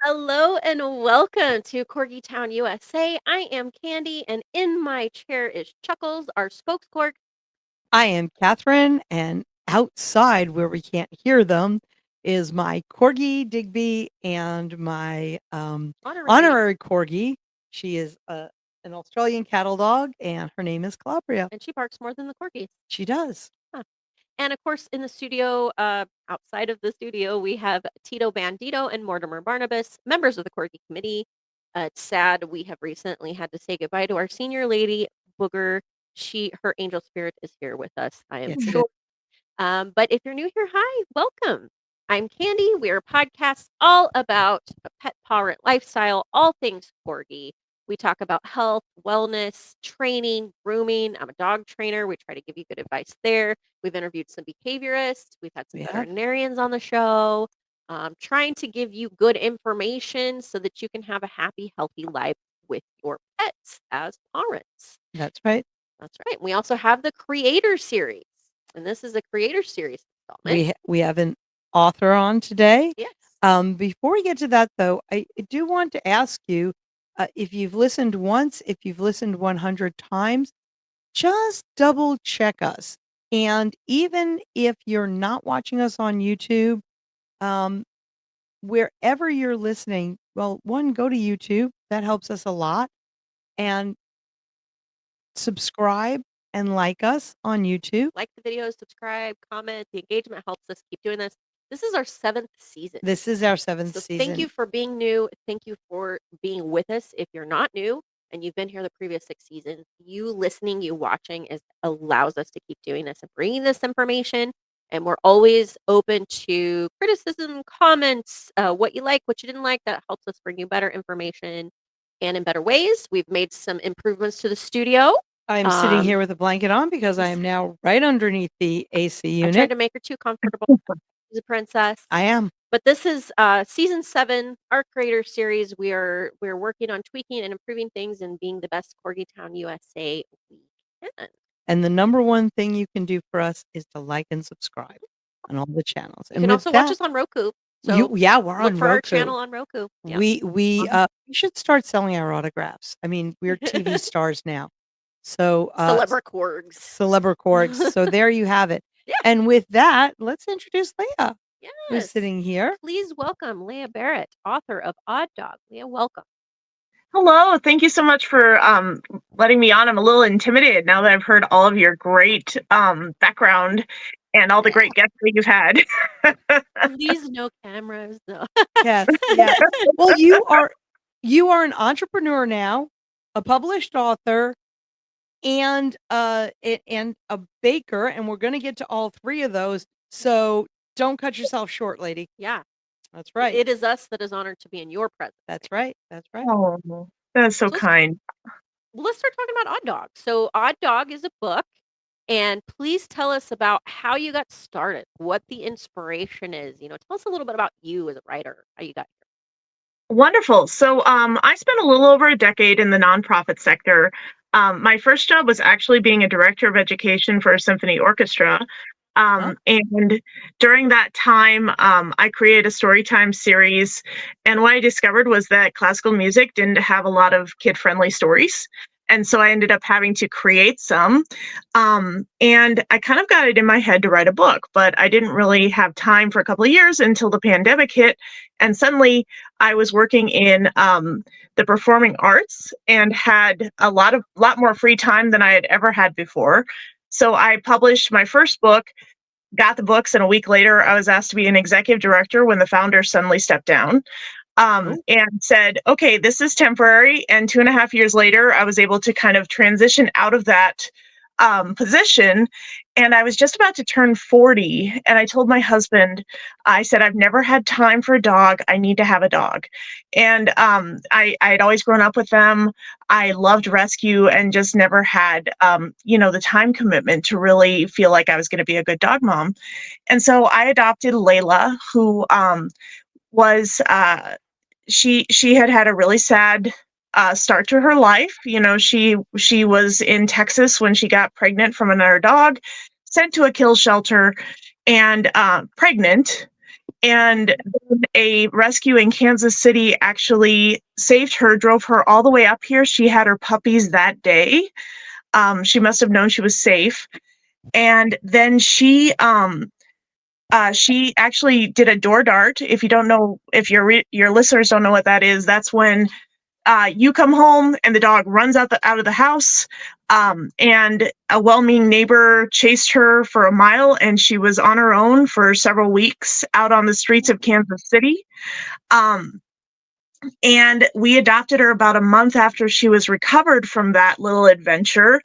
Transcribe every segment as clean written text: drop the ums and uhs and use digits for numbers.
Hello and welcome to Corgi Town, USA. I am Candy, and in my chair is Chuckles, our spokescork. I am Catherine, and outside where we can't hear them is my Corgi Digby and my Honorary, honorary Corgi. She is an Australian cattle dog, and her name is Calabria. and she barks more than the corgis. She does. Huh. And of course, in the studio, outside of the studio, we have Tito Bandito and Mortimer Barnabas, members of the Corgi Committee. It's sad we have recently had to say goodbye to our senior lady, Booger. Her angel spirit is here with us, I am Yes, it sure. is. But if you're new here, hi, welcome. I'm Candy. We are a podcast all about a pet parent lifestyle, all things corgi. We talk about health, wellness, training, grooming. I'm a dog trainer. We try to give you good advice there. We've interviewed some behaviorists. We've had some We have. veterinarians on the show, trying to give you good information so that you can have a happy, healthy life with your pets as parents. That's right. That's right. We also have the Creator Series, and this is a Creator Series installment. We have an author on today. Yes. Before we get to that, though, I do want to ask you if you've listened once, if you've listened 100 times, just double check us. And even if you're not watching us on YouTube, um, wherever you're listening, well, one, go to YouTube. That helps us a lot. And subscribe and like us on YouTube. Like the videos, subscribe, comment. The engagement helps us keep doing this. This is our 7th season. This is our 7th So season. thank you for being new. Thank you for being with us. If you're not new and you've been here the previous 6 seasons, you listening, you watching allows us to keep doing this and bringing this information. And we're always open to criticism, comments, what you like, what you didn't like. That helps us bring you better information and in better ways. We've made some improvements to the studio. I'm sitting here with a blanket on because I am now right underneath the AC I unit. tried to make her too comfortable. She's a princess. I am. But this is season 7, our creator series. We're working on tweaking and improving things and being the best Corgi Town USA we can. And the number one thing you can do for us is to like and subscribe on all the channels. You and can with also that, watch us on Roku. we're Look on for Roku. our channel on Roku. Yeah. We should start selling our autographs. I mean, we're TV stars now. So Celebra Corgs. Celebra Corgs. So there you have it. Yeah. And with that, let's introduce Leia. Yes. Who's sitting here. Please welcome Leia Barrett, author of Odd Dog. Leia, welcome. Hello. Thank you so much for letting me on. I'm a little intimidated now that I've heard all of your great background and all the great guests that you've had. Please, no cameras. No. Yes. Yeah. Well, you are an entrepreneur now, a published author, and a baker, and we're going to get to all 3 of those. So don't cut yourself short, lady. Yeah. That's right. It is us that is honored to be in your presence. That's right. That's right. Oh, that's so kind. Let's start talking about Odd Dog. So Odd Dog is a book, and please tell us about how you got started, what the inspiration is. Tell us a little bit about you as a writer, how you got here. Wonderful. So I spent a little over a decade in the nonprofit sector. My first job was actually being a director of education for a symphony orchestra. And during that time, I created a storytime series. And what I discovered was that classical music didn't have a lot of kid-friendly stories. And so I ended up having to create some. And I kind of got it in my head to write a book, but I didn't really have time for a couple of years until the pandemic hit. And suddenly I was working in the performing arts and had a lot more free time than I had ever had before. So I published my first book, got the books, and a week later I was asked to be an executive director when the founder suddenly stepped down. And said, okay, this is temporary. And 2.5 years later, I was able to kind of transition out of that position. And I was just about to turn 40. And I told my husband, I said, I've never had time for a dog. I need to have a dog. And I had always grown up with them. I loved rescue and just never had, the time commitment to really feel like I was going to be a good dog mom. And so I adopted Layla, who was she had a really sad start to her life. She was in Texas when she got pregnant from another dog, sent to a kill shelter, and pregnant. And then a rescue in Kansas City actually saved her, drove her all the way up here. She had her puppies that day. She must have known she was safe. And then she actually did a door dart. If you don't know, if your listeners don't know what that is, that's when you come home and the dog runs out of the house. And a well-meaning neighbor chased her for a mile, and she was on her own for several weeks out on the streets of Kansas City. Um, and we adopted her about a month after she was recovered from that little adventure,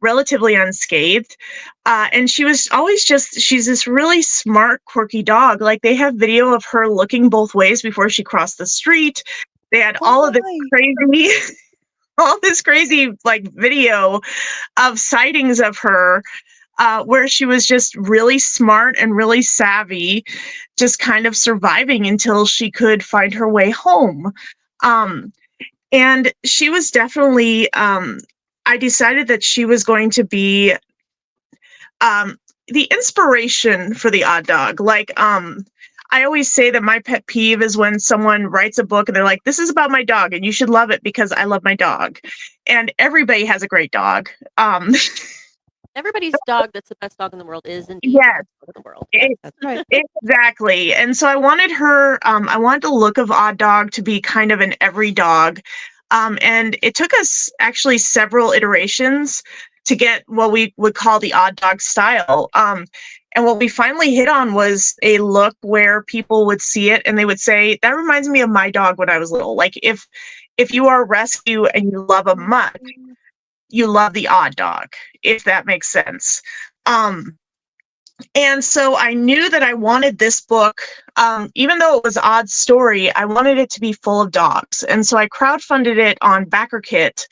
relatively unscathed. And she was always she's this really smart, quirky dog. Like, they have video of her looking both ways before she crossed the street. They had all of this Why? crazy, all this crazy, like, video of sightings of her, where she was just really smart and really savvy, just kind of surviving until she could find her way home. Um, and she was definitely, I decided that she was going to be um, the inspiration for the odd dog. Like, I always say that my pet peeve is when someone writes a book and they're like, this is about my dog and you should love it because I love my dog. And everybody has a great dog. Everybody's dog that's the best dog in the world is indeed the Yes. best dog in the world. Yeah. That's right. Exactly. And so I wanted her, I wanted the look of Odd Dog to be kind of an every dog. And it took us actually several iterations to get what we would call the Odd Dog style. And what we finally hit on was a look where people would see it and they would say, that reminds me of my dog when I was little. Like, if you are a rescue and you love a mutt, you love the Odd Dog, if that makes sense. And so I knew that I wanted this book, even though it was Odd's story, I wanted it to be full of dogs. And so I crowdfunded it on BackerKit.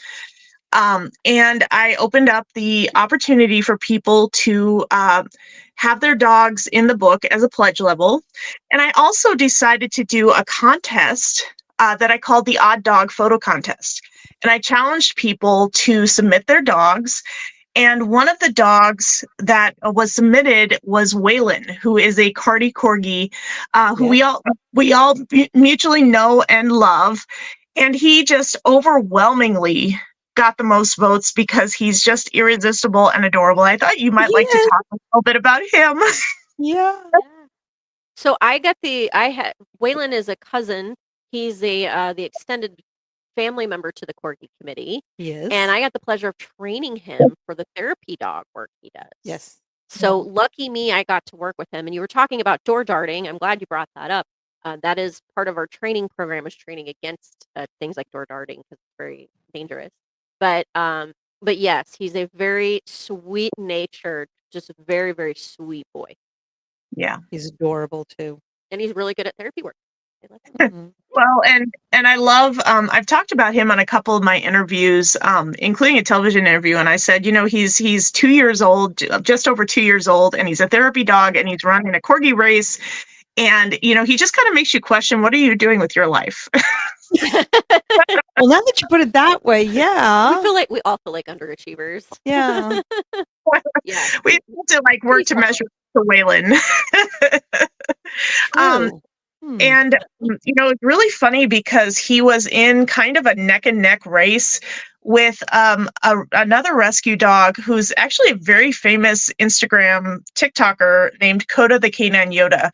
And I opened up the opportunity for people to have their dogs in the book as a pledge level. And I also decided to do a contest that I called the Odd Dog Photo Contest. And I challenged people to submit their dogs. And one of the dogs that was submitted was Waylon, who is a Cardi Corgi, who Yeah. we all mutually know and love. And he just overwhelmingly got the most votes because he's just irresistible and adorable. I thought you might like to Yes. talk a little bit about him. Yeah. Yeah. So I had Waylon is a cousin. He's the extended family member to the Corgi committee, and Yes. I got the pleasure of training him for the therapy dog work he does. Yes. So lucky me, I got to work with him. And you were talking about door darting. I'm glad you brought that up. That is part of our training program, is training against things like door darting because it's very dangerous. But yes, he's a very sweet natured, just very, very sweet boy. Yeah. He's adorable too. And he's really good at therapy work. I like him. Mhm. Well, and I love, I've talked about him on a couple of my interviews, including a television interview, and I said, he's 2 years old, just over 2 years old, and he's a therapy dog, and he's running a corgi race, and he just kind of makes you question, what are you doing with your life? Well, now that you put it that way, yeah. We all feel like underachievers. Yeah. Yeah. We have to work to measure for Waylon. um, True. Hmm. And, it's really funny because he was in kind of a neck and neck race with another rescue dog who's actually a very famous Instagram TikToker named Coda the Canine Yoda.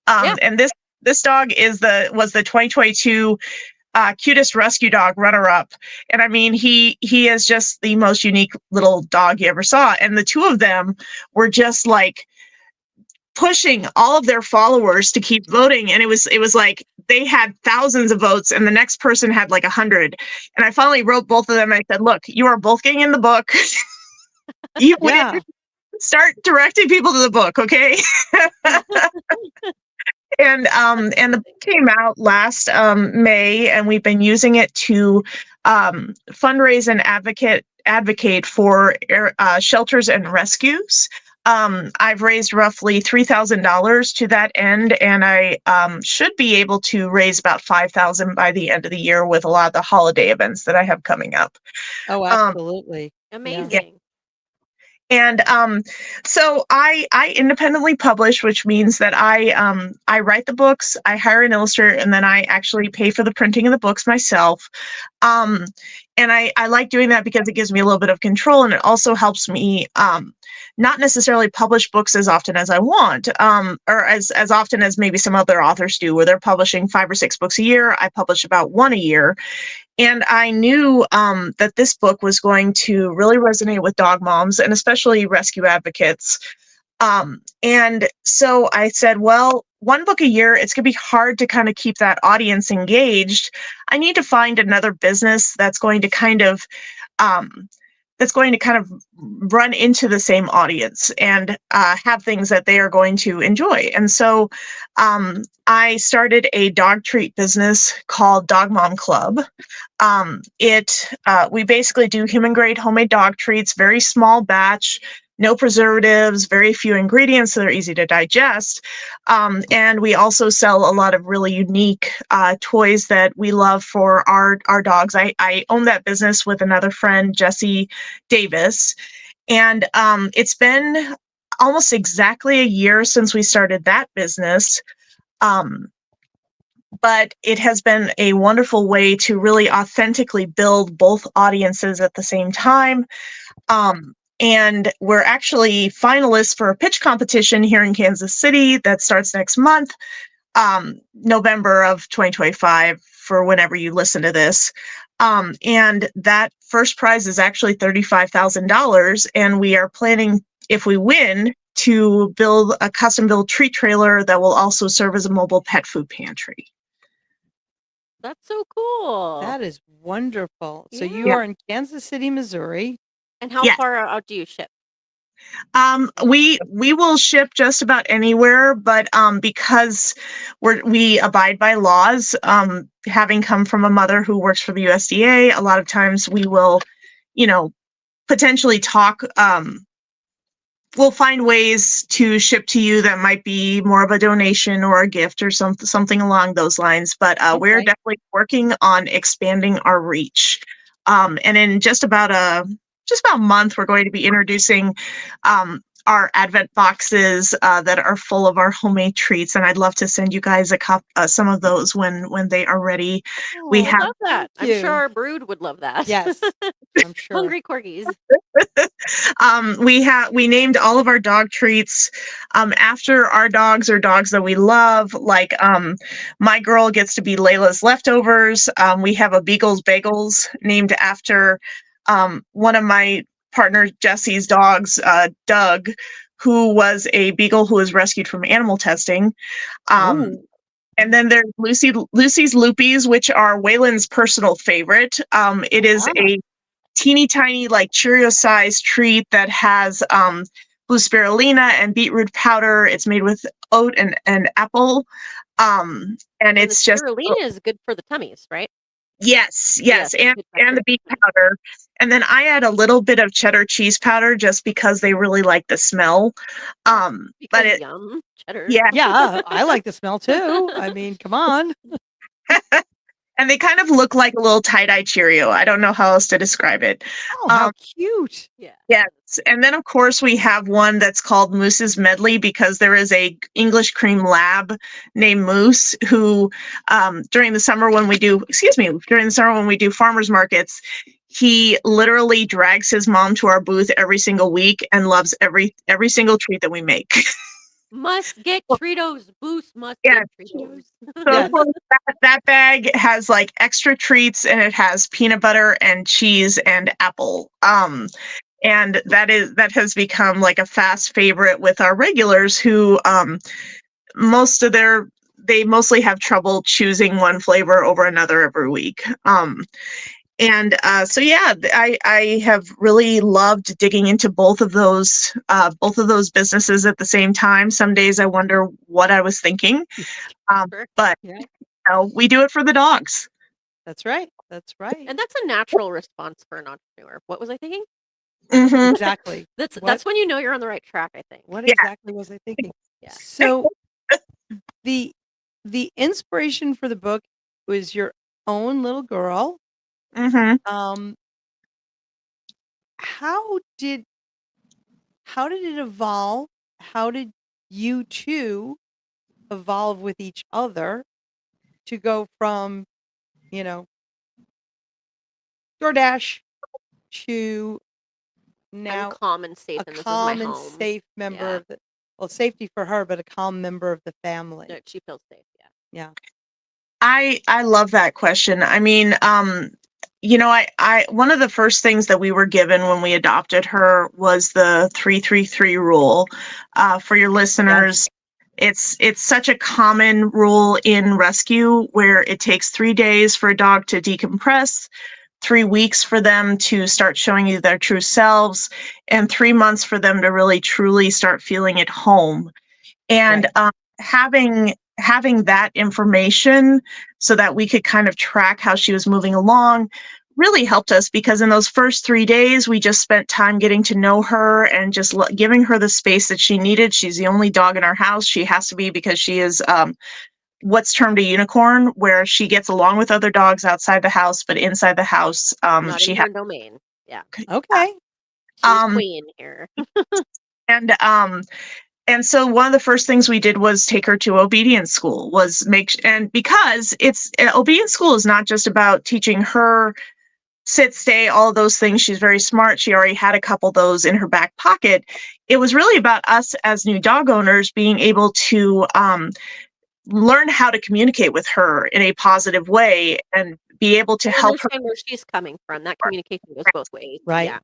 Yeah. And this dog was the 2022 cutest rescue dog runner up. And I mean, he is just the most unique little dog you ever saw. And the two of them were just like pushing all of their followers to keep voting, and it was like they had thousands of votes and the next person had like 100. And I finally wrote both of them. I said, look, you are both getting in the book. You win. Yeah. Start directing people to the book, okay? And the book came out last May, and we've been using it to fundraise and advocate for shelters and rescues. I've raised roughly $3,000 to that end, and I should be able to raise about $5,000 by the end of the year with a lot of the holiday events that I have coming up. Oh, Um, absolutely. Yeah. yeah, Amazing. And so I independently publish, which means that I write the books, I hire an illustrator, and then I actually pay for the printing of the books myself. Um, and I like doing that because it gives me a little bit of control, and it also helps me not necessarily publish books as often as I want, or as often as maybe some other authors do, where they're publishing 5 or 6 books a year. I publish about one a year. And I knew that this book was going to really resonate with dog moms and especially rescue advocates. And so I said, well, one book a year, it's going to be hard to kind of keep that audience engaged. I need to find another business um, that's going to kind of run into the same audience and have things that they are going to enjoy. And so I started a dog treat business called Dog Mom Club. We basically do human grade homemade dog treats, very small batch, no preservatives, very few ingredients, so they're easy to digest. And we also sell a lot of really unique toys that we love for our dogs. I own that business with another friend, Jesse Davis, and it's been almost exactly a year since we started that business. Um, but it has been a wonderful way to really authentically build both audiences at the same time. And we're actually finalists for a pitch competition here in Kansas City that starts next month, November of 2025, for whenever you listen to this. And that first prize is actually $35,000. And we are planning, if we win, to build a custom built treat trailer that will also serve as a mobile pet food pantry. That's so cool. That is wonderful. So you Yeah. are in Kansas City, Missouri. And how Yes. far out do you ship? We will ship just about anywhere, but because we abide by laws, having come from a mother who works for the USDA, a lot of times we will, you know, potentially talk. We'll find ways to ship to you that might be more of a donation or a gift or something along those lines. But we're Okay. definitely working on expanding our reach. And in just about a month, we're going to be introducing our advent boxes that are full of our homemade treats. And I'd love to send you guys some of those when they are ready. We Oh, I have love that. thank I'm sure you. our brood would love that. Yes, I'm sure. Hungry corgis. We named all of our dog treats after our dogs or dogs that we love. Like my girl gets to be Layla's leftovers. We have a Beagles Bagels named after one of my partner Jesse's dogs, Doug, who was a beagle who was rescued from animal testing. Um, Oh, and then there's Lucy's Loopies, which are Waylon's personal favorite. It is ah, a teeny tiny, like Cheerio sized treat that has blue spirulina and beetroot powder. It's made with oat and apple. And And the it's just, spirulina is good for the tummies, right? yes, Yes, yes, and good and the bacteria. beet powder. And then I add a little bit of cheddar cheese powder just because they really like the smell. But Because yum, cheddar. yeah, yeah, I like the smell too. I mean, come on. and they kind of look like a little tie-dye Cheerio. I don't know how else to describe it. Oh, Um, how cute. Yeah. Yes. And then of course we have one that's called Moose's Medley because there is a English cream lab named Moose who during the summer when we do farmers markets, he literally drags his mom to our booth every single week and loves every single treat that we make. Must get Tritos. Boost must Yeah. get Tritos. So of Yes. course that bag has like extra treats and it has peanut butter and cheese and apple. And that has become like a fast favorite with our regulars who most of their they mostly have trouble choosing one flavor over another every week. And so yeah, I have really loved digging into both of those businesses at the same time. Some days I wonder what I was thinking, Sure. but Yeah, we do it for the dogs. that's right. That's right. And that's a natural response for an entrepreneur. What was I thinking? Hmm. Exactly. That's What when you know you're on the right track, I think. what Yeah. exactly was I thinking? Yeah. So the the inspiration for the book was your own little girl. Hmm. Um, how did how did it evolve? How did you two evolve with each other to go from, you know, DoorDash to I'm now calm and safe, a and this is my calm and home. safe member Yeah. of the well, safety for her, but a calm member of the family? No, she feels safe, yeah. Yeah. I love that question. I mean, I one of the first things that we were given when we adopted her was the 333 rule. For your Yes. listeners, it's such a common rule in rescue where it takes 3 days for a dog to decompress, 3 weeks for them to start showing you their true selves, and 3 months for them to really truly start feeling at home. And Right. having that information so that we could kind of track how she was moving along really helped us, because in those first 3 days we just spent time getting to know her and just giving her the space that she needed. She's the only dog in our house. She has to be, because she is what's termed a unicorn, where she gets along with other dogs outside the house, but inside the house Not in she has. her domain. Yeah. Okay. She's um, queen here. and and so one of the first things we did was take her to obedience school, was and because it's obedience school is not just about teaching her sit, stay, all those things. She's very smart. She already had a couple of those in her back pocket. It was really about us as new dog owners being able to learn how to communicate with her in a positive way and be able to And help her. understand where she's coming from. That communication goes both ways. Right. Yeah.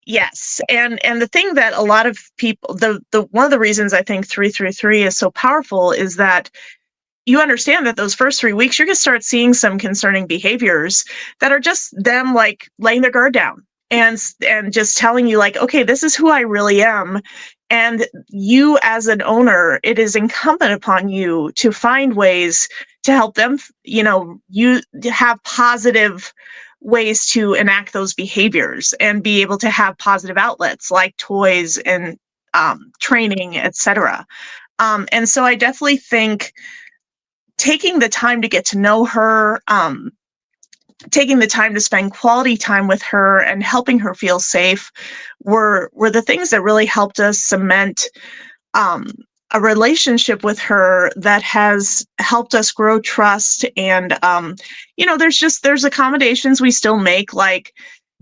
Yes, and the thing that a lot of people, the one of the reasons I think 333 is so powerful is that you understand that those first 3 weeks you're going to start seeing some concerning behaviors that are just them like laying their guard down and just telling you like, okay, this is who I really am. And you as an owner, it is incumbent upon you to find ways to help them, you have positive ways to enact those behaviors and be able to have positive outlets like toys and training, etc. And so I definitely think taking the time to get to know her, taking the time to spend quality time with her and helping her feel safe were the things that really helped us cement um, a relationship with her that has helped us grow trust. And there's accommodations we still make, like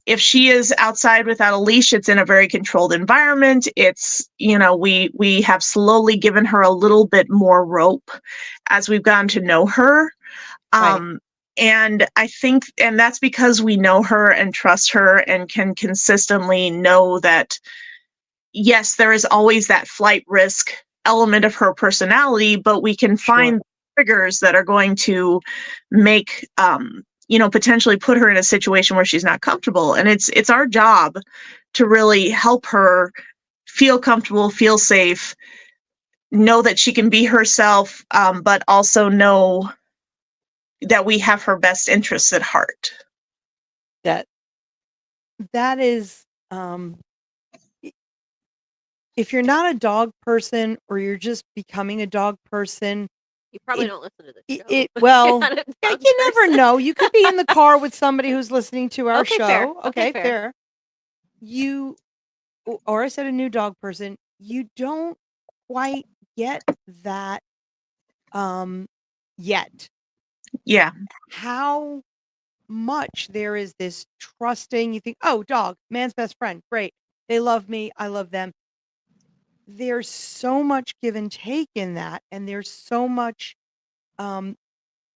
if she is outside without a leash, it's in a very controlled environment. It's, we have slowly given her a little bit more rope as we've gotten to know her. Right. Um, and I think, and that's because we know her and trust her and can consistently know that, yes, there is always that flight risk element of her personality, but we can Sure. find triggers that are going to make, potentially put her in a situation where she's not comfortable. And it's our job to really help her feel comfortable, feel safe, know that she can be herself, but also know that we have her best interests at heart. That that is i- if you're not a dog person or you're just becoming a dog person, You probably it don't listen to the it show. You're well, not a yeah, dog you never person. know. You could be in the car with somebody who's listening to our Okay, fair. show. Okay, Okay, fair. fair. You or I said a new dog person, you don't quite get that um yet. Yeah. How much there is this trusting, you think, "Oh, dog, man's best friend. Great. They love me, I love them." There's so much give and take in that, and there's so much um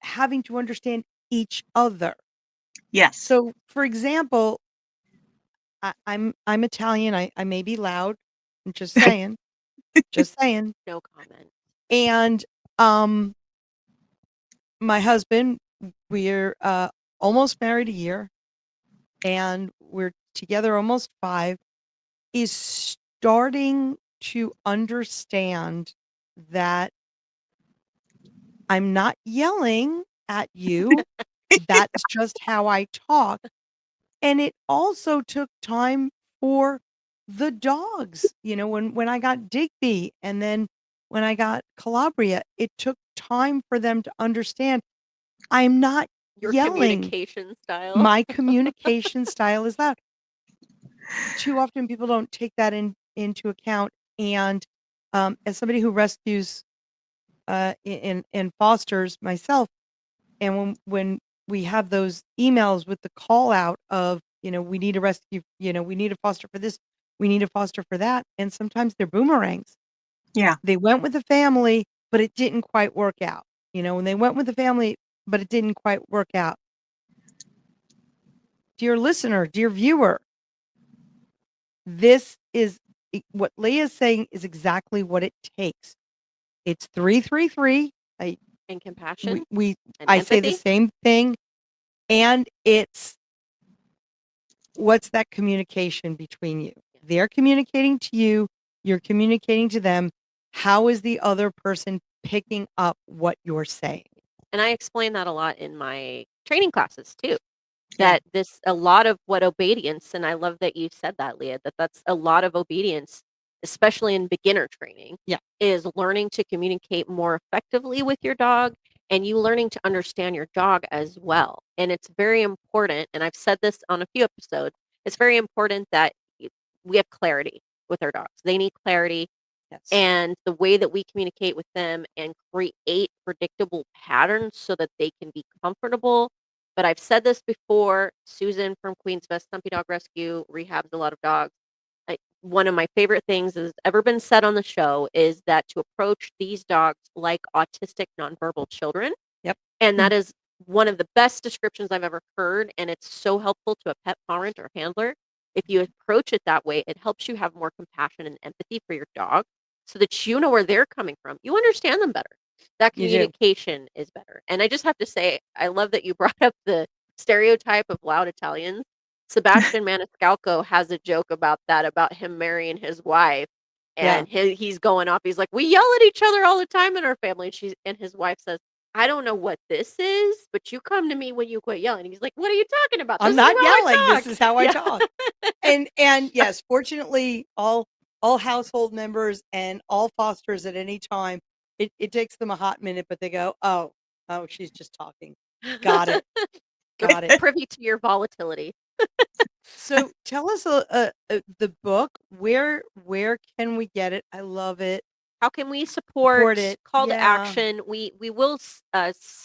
having to understand each other. Yes. So, for example, I'm Italian. I may be loud. I'm just saying. Just saying. No comment. And my husband, we're almost married a year, and we're together almost 5, is starting to understand that I'm not yelling at you. That's just how I talk. And it also took time for the dogs. When I got Digby and then when I got Calabria, it took time for them to understand I'm not Your yelling. communication style. My communication style is loud. Too often people don't take that into account. And as somebody who rescues in fosters myself, and when we have those emails with the call out of, we need a rescue, we need a foster for this, we need a foster for that, and sometimes they're boomerangs. Yeah. They went with the family, but it didn't quite work out. When they went with the family, but it didn't quite work out. Dear listener, dear viewer, this is what Leah is saying is exactly what it takes. It's 333. And compassion We and I say the empathy. same thing, and it's what's that communication between you? They're communicating to you, you're communicating to them. How is the other person picking up what you're saying? And I explain that a lot in my training classes too. Yeah. That a lot of what obedience, and I love that you said that, Leah, that's a lot of obedience, especially in beginner training, Yeah. is learning to communicate more effectively with your dog and you learning to understand your dog as well. And it's very important, and I've said this on a few episodes, it's very important that we have clarity with our dogs. They need clarity. Yes. And the way that we communicate with them and create predictable patterns so that they can be comfortable. But I've said this before. Susan from Queen's Best Stumpy Dog Rescue rehabs a lot of dogs. One of my favorite things that's ever been said on the show is that to approach these dogs like autistic nonverbal children. Yep. And that is one of the best descriptions I've ever heard. And it's so helpful to a pet parent or handler. If you approach it that way, it helps you have more compassion and empathy for your dog so that you know where they're coming from. You understand them better. That You do. communication is better. And I just have to say, I love that you brought up the stereotype of loud Italians. Sebastian Maniscalco has a joke about that, about him marrying his wife. Yeah. And he's going off. He's like, we yell at each other all the time in our family. And his wife says, I don't know what this is, but you come to me when you quit yelling. He's like, what are you talking about? I'm This not is how I yelling. This talk. is how I Yeah. talk. And yes, fortunately, all household members and all fosters at any time, it takes them a hot minute, but they go, oh, she's just talking. Got it. Got it. Privy to your volatility. So tell us the book. Where can we get it? I love it. How can we support it? call to Yeah. action? We will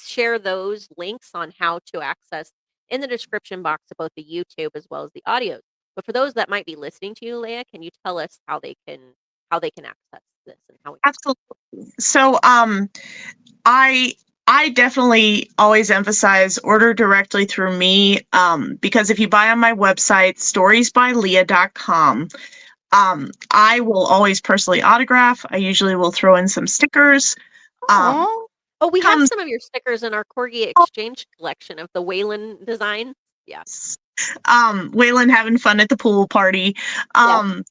share those links on how to access in the description box of both the YouTube as well as the audio. But for those that might be listening to you, Leia, can you tell us how they can access this and how we Absolutely. So I definitely always emphasize order directly through me, because if you buy on my website, storiesbyleah.com, I will always personally autograph. I usually will throw in some stickers. Oh, Oh, we have Comes some of your stickers in our Corgi exchange collection of the Wayland design. Yeah. Waylon having fun at the pool party. And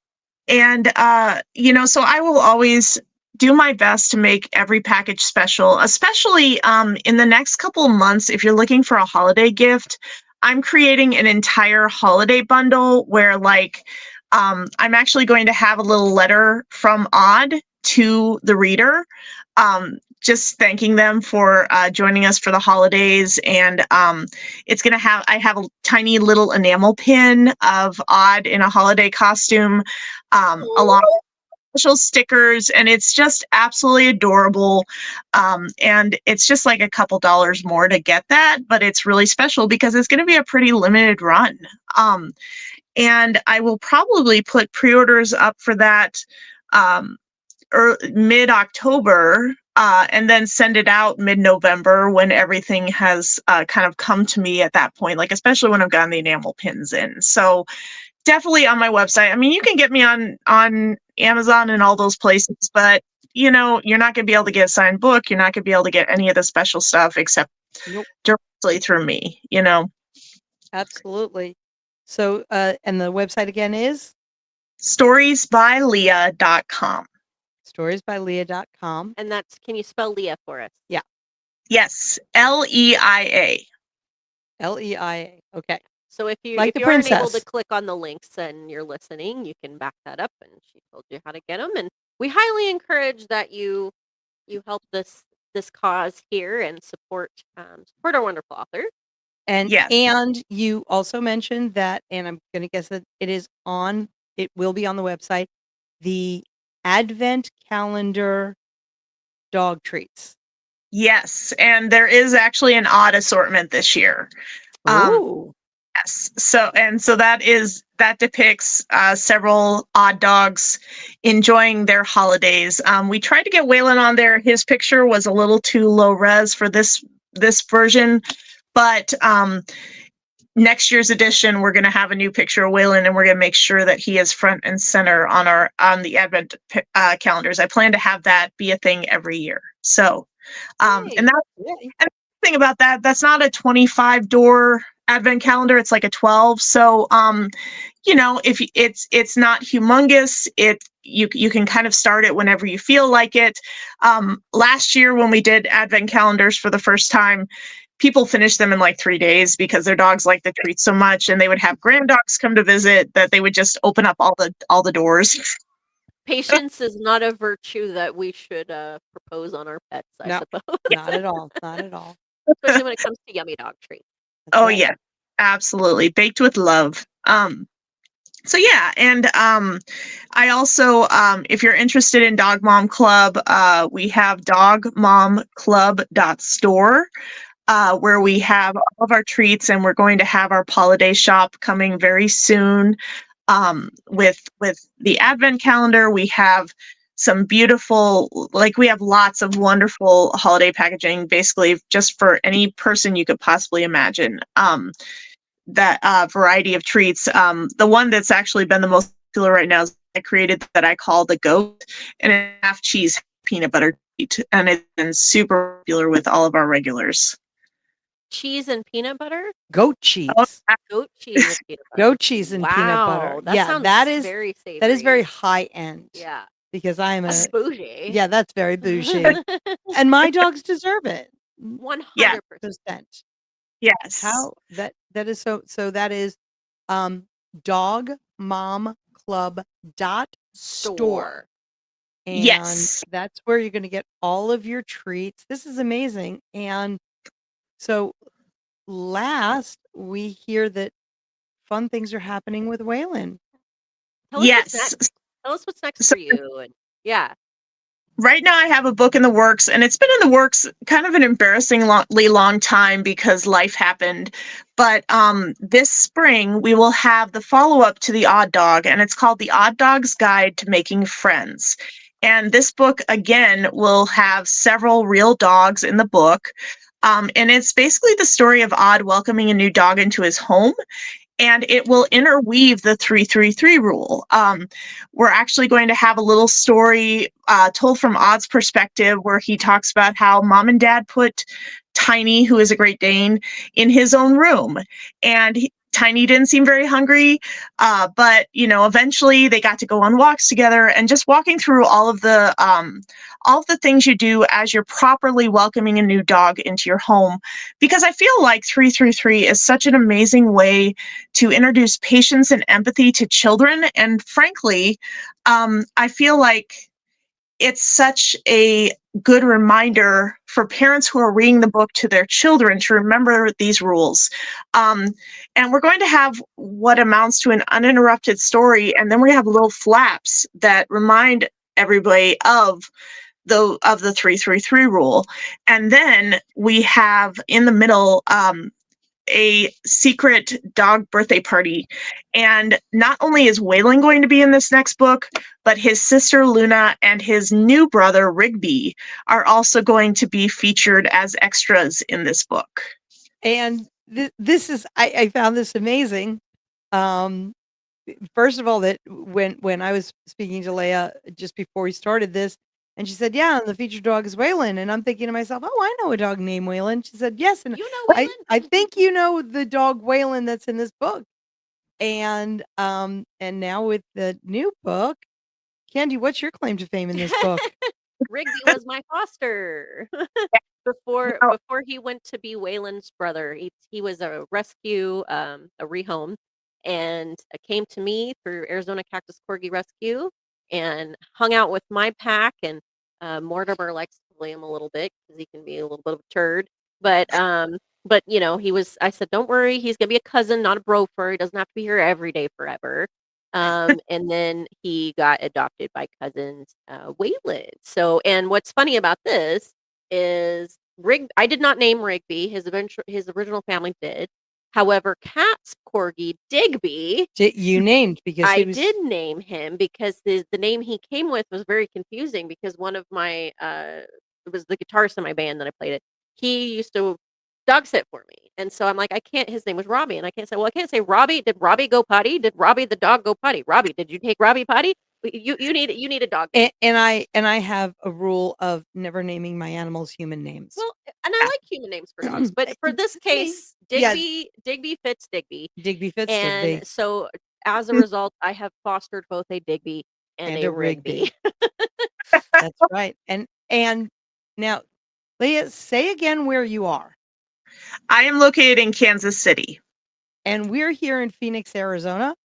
so I will always do my best to make every package special, especially in the next couple of months. If you're looking for a holiday gift, I'm creating an entire holiday bundle where, like, I'm actually going to have a little letter from Odd to the reader, just thanking them for joining us for the holidays. And I have a tiny little enamel pin of Odd in a holiday costume, along with special stickers, and it's just absolutely adorable. And it's just like a couple dollars more to get that, but it's really special because it's going to be a pretty limited run. And I will probably put pre-orders up for that mid-October, and then send it out mid-November when everything has kind of come to me at that point, like especially when I've gotten the enamel pins in. So definitely on my website. I mean, you can get me on Amazon and all those places, but you're not going to be able to get a signed book. You're not going to be able to get any of the special stuff except nope. directly through me. Absolutely. So, and the website again is storiesbyleah.com. storiesbyleah.com. And can you spell Leah for us? Yeah. Yes, Leia. Leia. Okay. So if you Like the aren't able to princess. click on the links and you're listening, you can back that up. And she told you how to get them. And we highly encourage that you help this cause here and support our wonderful author. And Yes. and you also mentioned that, and I'm going to guess that it will be on the website, the advent calendar dog treats. Yes, and there is actually an odd assortment this year. Um, Ooh. yes, so that depicts several odd dogs enjoying their holidays. We tried to get Waylon on there. His picture was a little too low res for this version, but next year's edition, we're going to have a new picture of Waylon, and we're going to make sure that he is front and center on the Advent calendars. I plan to have that be a thing every year. So, and Yay. that Yay. and the thing about that, that's not a 25 door Advent calendar; it's like a 12. So, if it's not humongous, you can kind of start it whenever you feel like it. Last year when we did Advent calendars for the first time, people finished them in like 3 days because their dogs like the treats so much, and they would have grand dogs come to visit that they would just open up all the doors. Patience is not a virtue that we should propose on our pets, I No, suppose. not at all. Not at all. Especially when it comes to yummy dog treats. That's Oh right. yeah, absolutely, baked with love. So yeah, and I also, if you're interested in Dog Mom Club, we have dogmomclub.store, where we have all of our treats, and we're going to have our holiday shop coming very soon. With the Advent calendar, we have some beautiful, like we have lots of wonderful holiday packaging, basically just for any person you could possibly imagine. That variety of treats. The one that's actually been the most popular right now is I created that I call the goat, and it's half cheese, half peanut butter treat, and it's been super popular with all of our regulars. Cheese and peanut butter? Goat Oh, cheese. Goat cheese and peanut butter. Goat cheese and peanut butter. Wow, that Yeah, sounds very that is very savory. high end Yeah, because I'm that's a bougie. yeah, that's very bougie. And my dogs deserve it. yeah, 100%. 100%. yes, How that is so that is um dogmomclub.store. Store. And yes, that's where you're going to get all of your treats. This is amazing. And so last we hear that fun things are happening with Waylon. Tell us what's yes. next. Tell us what's next So for you, and yeah. right now I have a book in the works, and it's been in the works kind of an embarrassingly long time because life happened. But this spring we will have the follow-up to The Odd Dog, and it's called The Odd Dog's Guide to Making Friends. And this book again will have several real dogs in the book. And it's basically the story of Odd welcoming a new dog into his home, and it will interweave the 333 rule. We're actually going to have a little story told from Odd's perspective where he talks about how mom and dad put Tiny, who is a Great Dane, in his own room. And Tiny didn't seem very hungry, but eventually they got to go on walks together, and just walking through all of the things you do as you're properly welcoming a new dog into your home. Because I feel like 333 is such an amazing way to introduce patience and empathy to children. And frankly, I feel like it's such a good reminder for parents who are reading the book to their children to remember these rules. Um, and we're going to have what amounts to an uninterrupted story, and then we have little flaps that remind everybody of the 333 rule. And then we have in the middle a secret dog birthday party. And not only is Waylon going to be in this next book, but his sister Luna and his new brother Rigby are also going to be featured as extras in this book. And this is I found this amazing. Um First of all, that when I was speaking to Leia just before we started this, and she said, "Yeah, and the featured dog is Waylon," and I'm thinking to myself, "Oh, I know a dog named Waylon." She said, "Yes, and You know I Waylon? think you know the dog Waylon that's in this book." And now with the new book, Candy, what's your claim to fame in this book? Rigby was my foster. Before Now, before he went to be Waylon's brother, he was a rescue, a rehome, and came to me through Arizona Cactus Corgi Rescue and hung out with my pack. And Mortimer likes to bully him a little bit because he can be a little bit of a turd. But he was. I said, "Don't worry, he's gonna be a cousin, not a brofer. He doesn't have to be here every day forever." And then he got adopted by cousins, Waylon. So, and what's funny about this is I did not name Rigby. His original family did. However, Cat's corgi Digby, You named because he I was did name him because the name he came with was very confusing because one of my it was the guitarist in my band that I played it. He used to dog sit for me. And so I'm like, I can't, his name was Robbie. And I can't say, well, I can't say Robbie. Did Robbie go potty? Did Robbie the dog go potty? Robbie, did you take Robbie potty? You need a dog name. and I have a rule of never naming my animals human names. Well, and I like human names for dogs, but for this case, Yeah. Digby fits Digby. Digby fits And Digby so as a result, I have fostered both a Digby and and a a Rigby. Rigby. That's right. And now, Leah, say again where you are. I am located in Kansas City. And we're here in Phoenix, Arizona.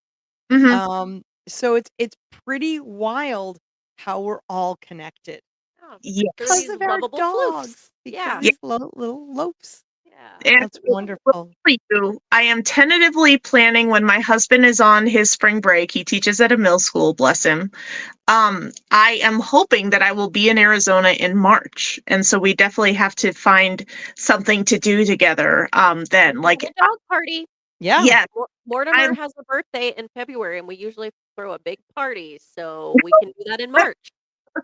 Mhm. So it's pretty wild how we're all connected Oh, through Yes. because these of our lovable dogs, floofs. because of Yeah. Yeah. these little loafs. Yeah. And That's I will wonderful. tell you, I am tentatively planning when my husband is on his spring break. He teaches at a middle school, bless him. I am hoping that I will be in Arizona in March. And so we definitely have to find something to do together then. Do Like, a dog party. Yeah. yeah, Mortimer I'm has a birthday in February, and we usually throw a big party, so we can do that in March.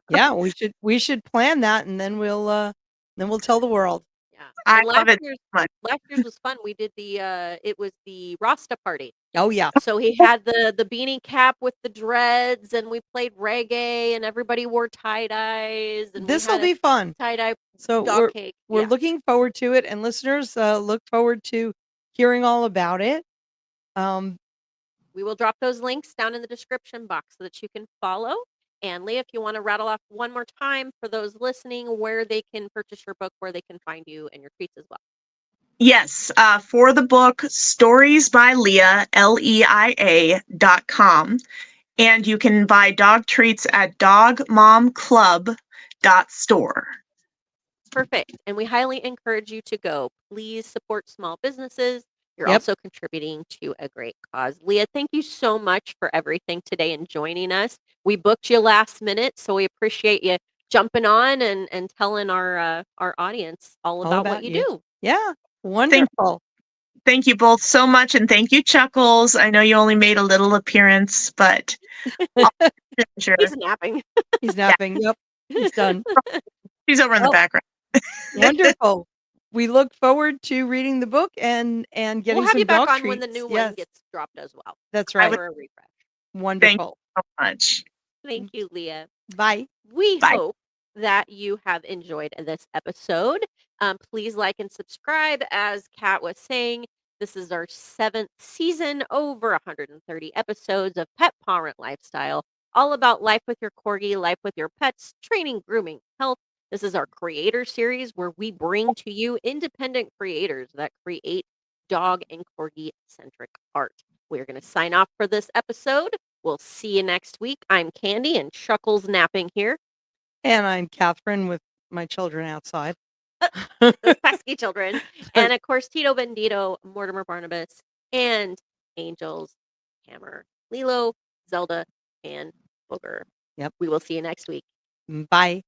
Yeah, we should plan that and then we'll tell the world. Yeah. I And love it so much. last year's was fun. We did it was the Rasta party. Oh yeah. So he had the beanie cap with the dreads, and we played reggae, and everybody wore tie-dyes, and we This'll had a be fun. tie-dye So dog cake. we're Yeah. looking forward to it, and listeners, look forward to hearing all about it. Um, We will drop those links down in the description box so that you can follow. And Leah, if you want to rattle off one more time for those listening where they can purchase your book, where they can find you and your treats as well. Yes, for the book Stories by Leia, Leia.com. And you can buy dog treats at dogmomclub.store. Perfect. And we highly encourage you to go. Please support small businesses. You're yep. also contributing to a great cause. Leah, thank you so much for everything today and joining us. We booked you last minute, so we appreciate you jumping on and telling our audience all All about what about you you. do. Yeah. Thank, Wonderful. thank you both so much. And thank you, Chuckles. I know you only made a little appearance, but sure. He's napping. He's Yeah, napping. Yep. He's done. she's over in the Well, background. wonderful. We look forward to reading the book and We'll getting have some you back dog on when the treats. new one Yes. gets dropped as well That's I right. would for a refresh. thank you Wonderful. so much. Thank you, Leah. Bye. We Bye. hope that you have enjoyed this episode. Please like and subscribe. As Kat was saying, this is our 7th season, over 130 episodes of Pet Parent Lifestyle, all about life with your corgi, life with your pets, training, grooming, health. This is our creator series where we bring to you independent creators that create dog and corgi centric art. We're going to sign off for this episode. We'll see you next week. I'm Candy and Chuckles napping here. And I'm Catherine with my children outside. Those pesky children. And of course, Tito Bendito, Mortimer Barnabas, and Angels, Hammer, Lilo, Zelda, and Booger. Yep. We will see you next week. Bye.